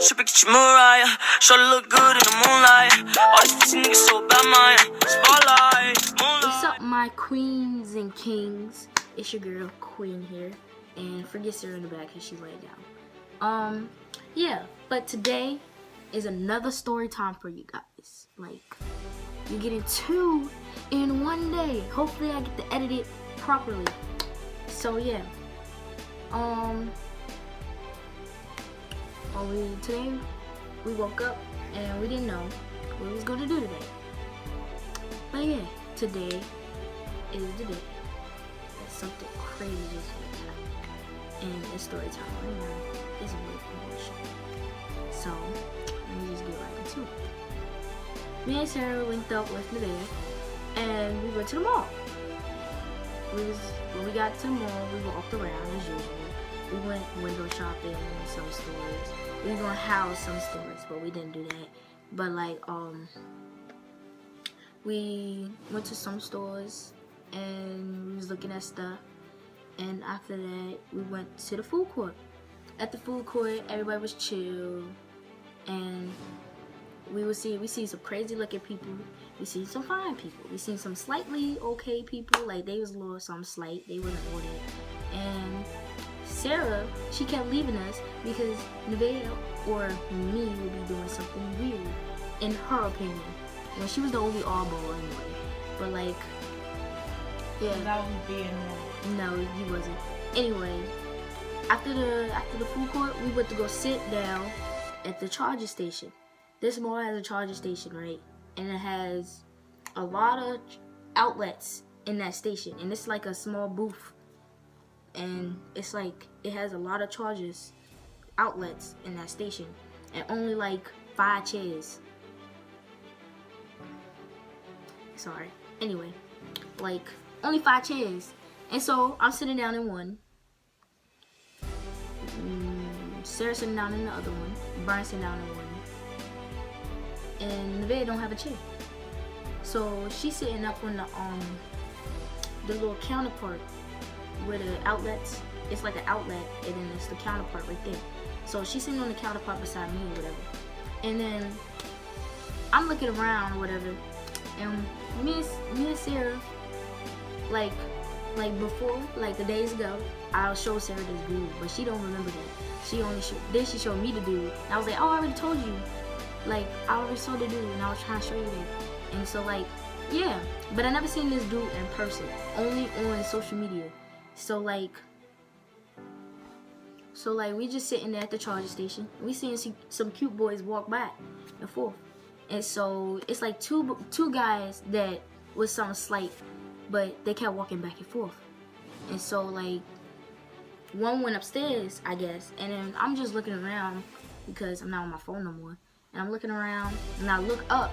trippin', get your Mariah. Shorty look good in the moonlight. All these pussy niggas so bad, mine. Spotlight, moonlight. What's up, my queens and kings? It's your girl, Queen here. And forget Sarah in the back because she's laid down. Yeah, but today is another story time for you guys. Like, you're getting 2 in one day. Hopefully I get to edit it properly. So yeah. Today we woke up and we didn't know what we was gonna do today. But yeah, today is the day that something crazy is gonna happen. And it's story time right now. It's way emotional. So let me just get right into it. Me and Sarah linked up with Nevaeh and we went to the mall. When we got to the mall, we walked around as usual. We went window shopping in some stores. We were gonna house some stores, but we didn't do that. But like, we went to some stores and we was looking at stuff. And after that, we went to the food court. At the food court, everybody was chill, and we see some crazy looking people. We seen some fine people. We seen some slightly okay people. Like they was a little something slight. They wasn't all that. And Sarah, she kept leaving us because Nevaeh or me would be doing something weird, in her opinion. Well, she was the only oddball anyway. But like, yeah. That was being wrong. No, he wasn't. Anyway, after the food court, we went to go sit down at the charger station. This mall has a charger station, right? And it has a lot of outlets in that station. And it's like a small booth. And it's like, it has a lot of chargers, outlets in that station. And only like 5 chairs. Sorry. Anyway, like, only 5 chairs. And so, I'm sitting down in one. Sarah's sitting down in the other one. Brian's sitting down in one. And Nevaeh don't have a chair. So, she's sitting up on the little counterpart where the outlets, it's like an outlet, and then it's the counterpart right there. So, she's sitting on the counterpart beside me or whatever. And then, I'm looking around or whatever. And me and Sarah, like before, like the days ago, I'll show Sarah this dude, but she don't remember that. She showed me the dude. And I was like, oh, I already told you. Like, I already saw the dude, and I was trying to show you that. And so, like, yeah. But I never seen this dude in person, only on social media. So like, we just sitting there at the charger station. We seeing some cute boys walk back and forth. And so, it's like two guys that was something slight, but they kept walking back and forth. And so, like, one went upstairs, I guess, and then I'm just looking around because I'm not on my phone no more. And I'm looking around, and I look up,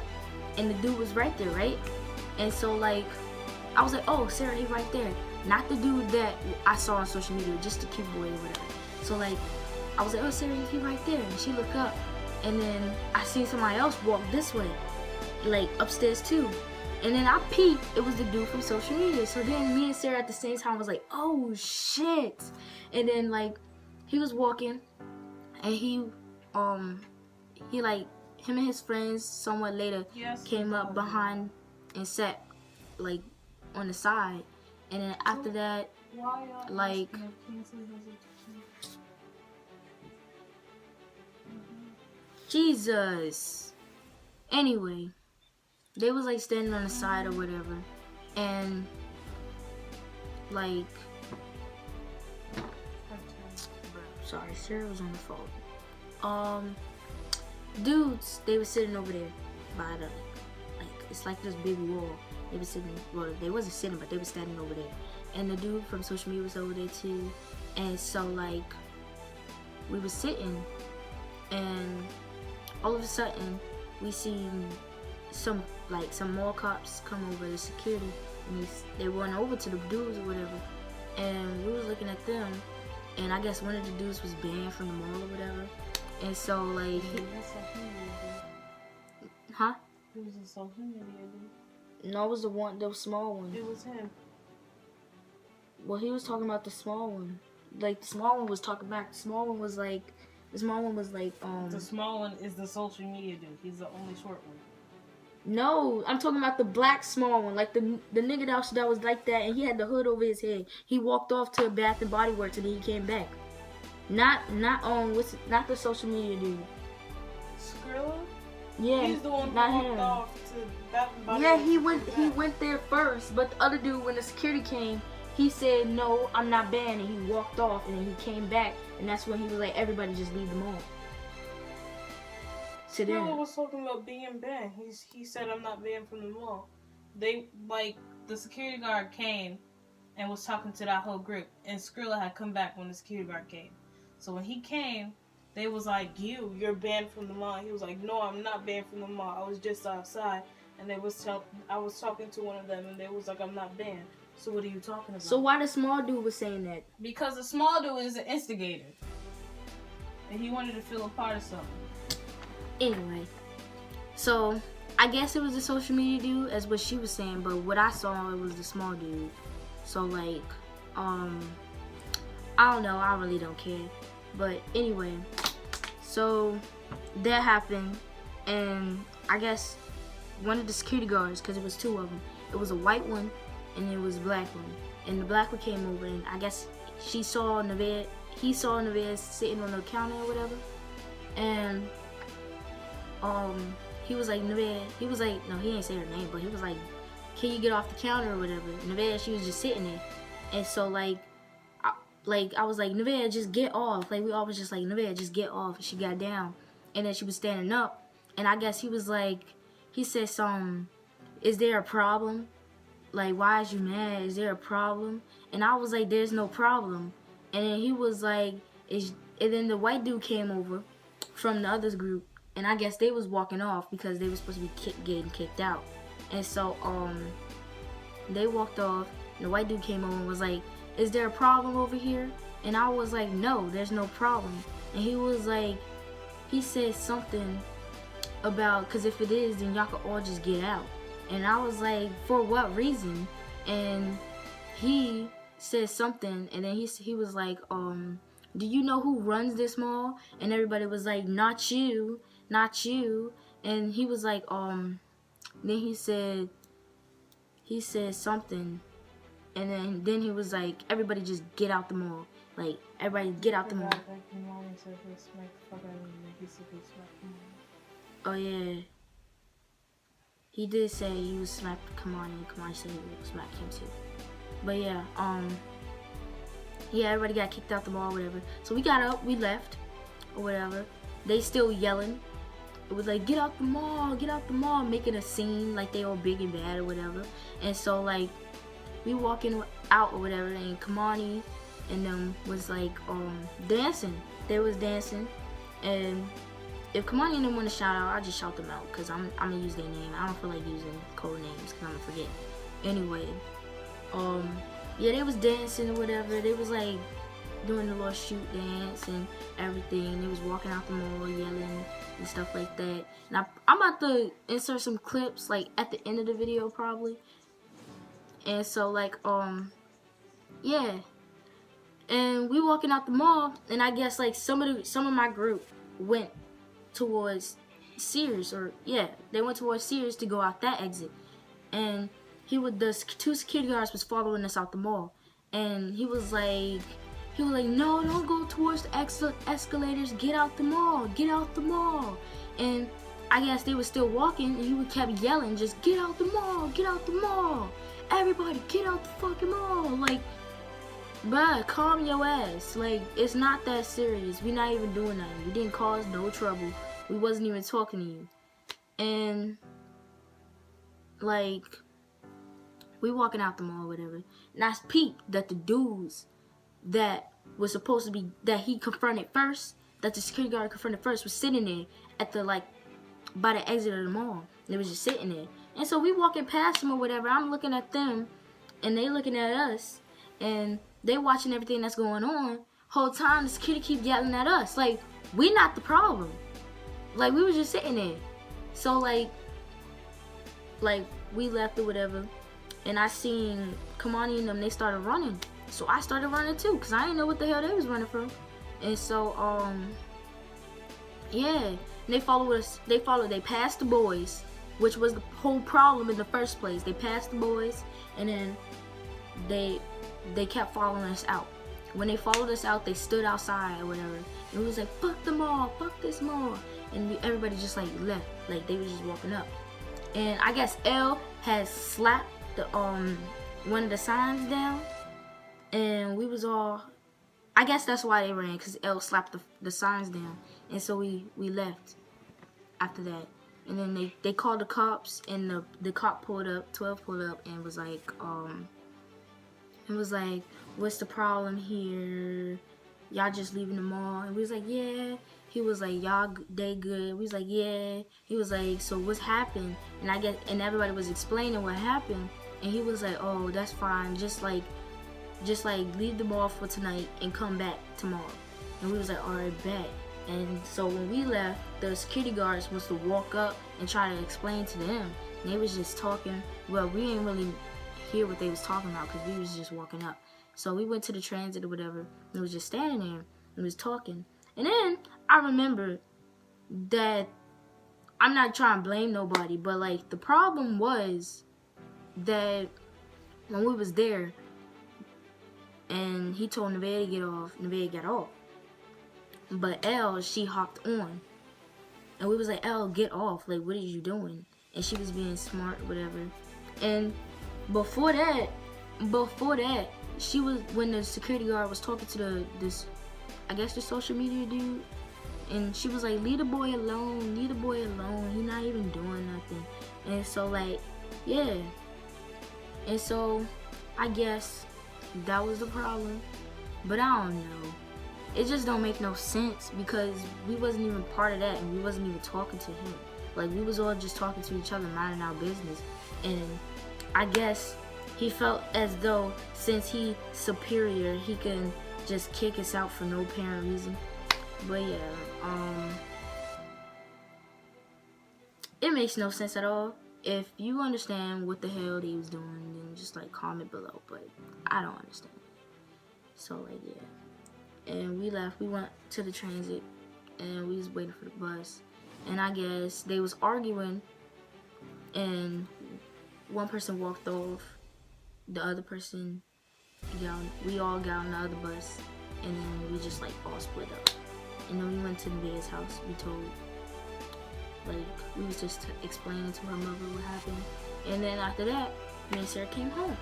and the dude was right there, right? And so, like, I was like, oh, Sarah, he right there. Not the dude that I saw on social media, just the cute boy or whatever. So, like, I was like, oh, Sarah, he right there. And she looked up, and then I seen somebody else walk this way, like, upstairs too. And then I peeped, it was the dude from social media. So then me and Sarah at the same time was like, oh shit. And then like, he was walking and he like, him and his friends somewhat later came up behind and sat like on the side. And then after that, like, Jesus. Anyway. They was like standing on the side or whatever, and like, sorry, Sarah was on the phone. Dudes, they were sitting over there by the, like, it's like this big wall. They were sitting, well, they wasn't sitting, but they were standing over there. And the dude from social media was over there too. And so like, we were sitting, and all of a sudden, we seen some mall cops come over to security, and they went over to the dudes or whatever, and we was looking at them, and I guess one of the dudes was banned from the mall or whatever, and so like, huh? It was a social media dude. No, it was the small one. It was him. Well, he was talking about the small one. Like, the small one was talking back. The small one was like, The small one was like The small one is the social media dude. He's the only short one. No, I'm talking about the black small one, like the nigga that was like that, and he had the hood over his head. He walked off to Bath and Body Works, and then he came back. Not the social media dude. Skrilla? Yeah, He's the one who not walked him. off to Bath and Body Yeah, Works. he went there first, but the other dude, when the security came, he said no, I'm not banned, and he walked off, and then he came back, and that's when he was like, everybody just leave them all. So Skrilla then, was talking about being banned. He said I'm not banned from the mall. They the security guard came and was talking to that whole group, and Skrilla had come back when the security guard came. So when he came, they was like, you're banned from the mall. He was like, no, I'm not banned from the mall. I was just outside, and I was talking to one of them, and they was like, I'm not banned. So what are you talking about? so why the small dude was saying that? Because the small dude is an instigator, and he wanted to feel a part of something. Anyway, so I guess it was the social media dude, as what she was saying, but what I saw, it was the small dude. So like, I don't know, I really don't care. But anyway, so that happened, and I guess one of the security guards, because it was two of them, it was a white one and it was a black one, and the black one came over, and I guess he saw Nevaeh sitting on the counter or whatever, and he was like, Nevaeh, he was like, no, he didn't say her name, but he was like, can you get off the counter or whatever? Nevaeh, she was just sitting there, and so I was like, Nevaeh, just get off. Like, we all was just like, Nevaeh, just get off. And she got down, and then she was standing up, and I guess he was like, he said something, is there a problem? Like, why is you mad? Is there a problem? And I was like, there's no problem. And then he was like, and then the white dude came over from the other group, and I guess they was walking off because they were supposed to be getting kicked out. And so they walked off, and the white dude came over and was like, is there a problem over here? And I was like, no, there's no problem. And he was like, he said something about, because if it is, then y'all could all just get out. And I was like, for what reason? And he said something, and then he was like, do you know who runs this mall? And everybody was like, not you, not you. And he was like, then he said something, and then he was like, everybody just get out the mall. Like, everybody get out the mall. Oh yeah. He did say he was smacked Kamani, and Kamani said he would smack him too. But yeah, yeah, everybody got kicked out the mall or whatever. So we got up, we left, or whatever. They still yelling. It was like, get out the mall, making a scene like they all big and bad or whatever. And so like, we walking out or whatever, and Kamani and them was like dancing. They was dancing, and if Kamani and them want to shout out, I just shout them out, because I'm gonna use their name. I don't feel like using code names because I'm gonna forget. Anyway, yeah, they was dancing or whatever. They was like doing the little shoot dance and everything. They was walking out the mall yelling and stuff like that. And I'm about to insert some clips like at the end of the video probably. And so like yeah, and we walking out the mall, and I guess like some of my group went towards Sears, or yeah, they went towards Sears to go out that exit, and the two security guards was following us out the mall, and he was like, no, don't go towards the escalators, get out the mall, and I guess they were still walking, and he kept yelling, just get out the mall, everybody get out the fucking mall. Like, bruh, calm your ass. Like, it's not that serious. We not even doing nothing. We didn't cause no trouble. We wasn't even talking to you. And like, we walking out the mall or whatever, and I peeped that the dudes that was supposed to be, that he confronted first, that the security guard confronted first, was sitting there at the, like, by the exit of the mall. They was just sitting there. And so we walking past them or whatever. I'm looking at them, and they looking at us, and they watching everything that's going on. Whole time the security keep yelling at us. Like, we not the problem. Like, we was just sitting there. So like we left or whatever, and I seen Kamani and them, they started running. So I started running too, because I didn't know what the hell they was running from. And so Yeah, and they followed us. They passed the boys, which was the whole problem in the first place. They passed the boys, and then they kept following us out. When they followed us out, they stood outside or whatever, and we was like, fuck the mall, fuck this mall, and everybody just like left, like they was just walking up. And I guess L had slapped the one of the signs down, and we was all, I guess that's why they ran, because L slapped the signs down. And so we left after that. And then they called the cops, and the cop pulled up, 12 pulled up, and was like, what's the problem here? Y'all just leaving the mall? And we was like, yeah. He was like, y'all, they good. We was like, yeah. He was like, so what's happened? And I guess, and everybody was explaining what happened. And he was like, oh, that's fine. Just like leave the mall for tonight and come back tomorrow. And we was like, all right, bet. And so when we left, the security guards was to walk up and try to explain to them. And they was just talking. Well, we didn't really hear what they was talking about because we was just walking up. So we went to the transit or whatever, and was just standing there and was talking. And then I remembered that, I'm not trying to blame nobody, but like the problem was that when we was there and he told Nevaeh to get off, Nevaeh got off. But L, she hopped on. And we was like, L, get off. Like, what are you doing? And she was being smart, whatever. And before that, she was, when the security guard was talking to this, I guess the social media dude, and she was like, leave the boy alone, leave the boy alone. He not even doing nothing. And so like, yeah. And so I guess that was the problem. But I don't know. It just don't make no sense because we wasn't even part of that and we wasn't even talking to him. Like, we was all just talking to each other, minding our business. And I guess he felt as though since he superior, he can just kick us out for no apparent reason. But yeah, it makes no sense at all. If you understand what the hell he was doing, then just like comment below. But I don't understand. So like, yeah. And we left, we went to the transit, and we was waiting for the bus. And I guess they was arguing, and one person walked off, the other person we all got on the other bus, and then we just like all split up. And then we went to Nevaeh's house. We told, like, we was just explaining to her mother what happened. And then after that, me and Sarah came home.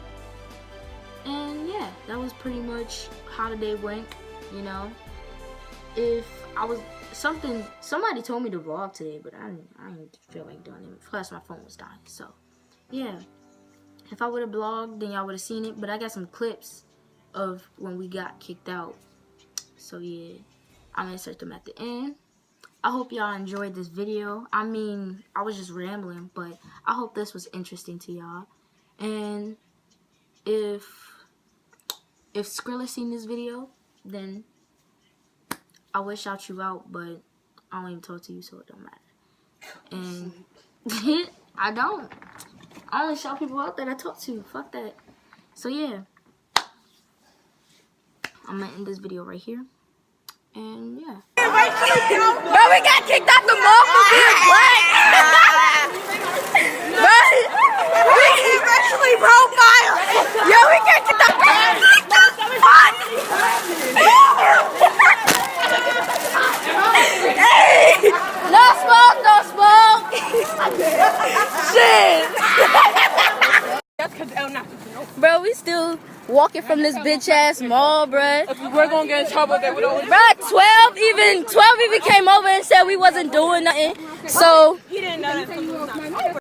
And yeah, that was pretty much how the day went. You know, if I was somebody told me to vlog today, but I didn't feel like doing it. Plus my phone was dying. So yeah, if I would have vlogged, then y'all would have seen it. But I got some clips of when we got kicked out. So yeah, I'm gonna insert them at the end. I hope y'all enjoyed this video. I mean, I was just rambling, but I hope this was interesting to y'all. And if Skrilla seen this video, then I would shout you out, but I don't even talk to you, so it don't matter. And I don't. I only shout people out that I talk to. Fuck that. So yeah, I'm gonna end this video right here. And yeah. Bro, we got kicked out the mall for being black. Bro, we racially profiled. Yo, we got kicked out. What the fuck? Hey, no smoke, no smoke. Shit. Bro, we still walking from this bitch ass mall, bro. We're gonna get in trouble. Bro, 12 even came over and said we wasn't doing nothing. So He didn't know that.